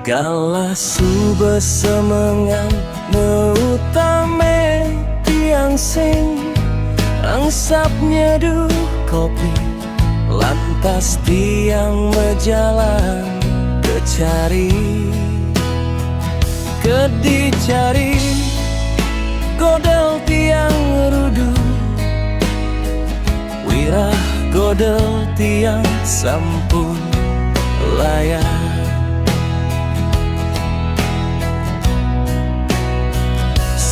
Gala suba semengan neutame tiang sing angsap nyeduh kopi. Lantas tiang berjalan ke cari, ke dicari godel tiang rudu. Wirah godel tiang sampun layak.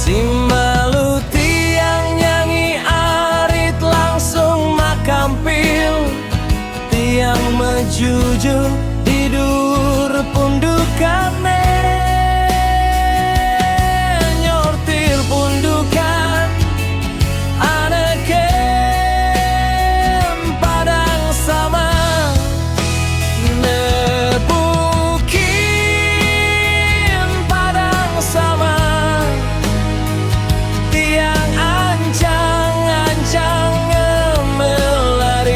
Simbalu tiang nyanyi arit langsung makampil. Tiang mejuju di dur pundukane, nyortir pundukan anekem padang sama nebukin padang sama. Tiang ancang-ancang ngelarit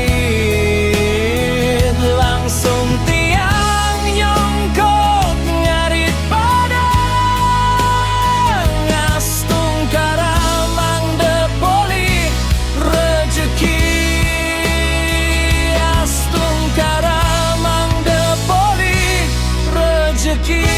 langsung tiang nyongkok ngarit padang. Astung karamang depoli rejeki, astung karamang depoli rejeki.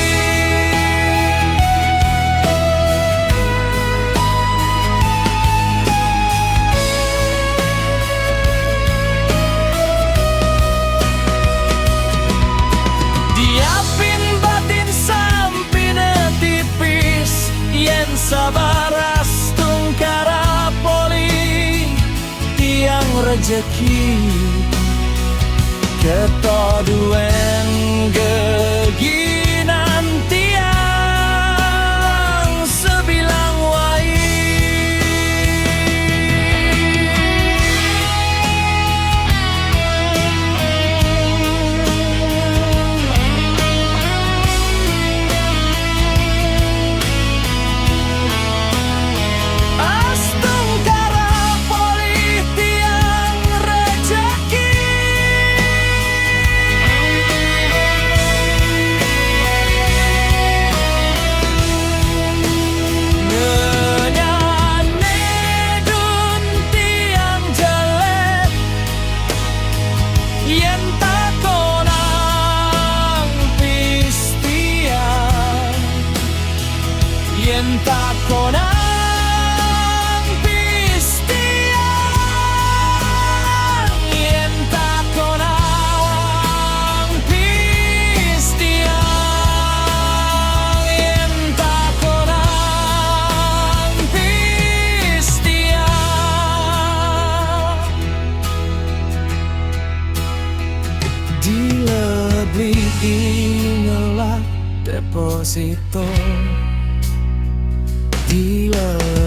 Diapin batin sampine tipis, yen sabar astung karapoli tiang rejeki. Ketoduen geginan tiang sebilang wai. Astung karapoli tiang rejeki. Ngenyane dun tiang jelek, yen takonang pistian, yen takonang pistian, yen takonang pistian, yen takonang pistian. Dilebih ingelah deposito, dilebih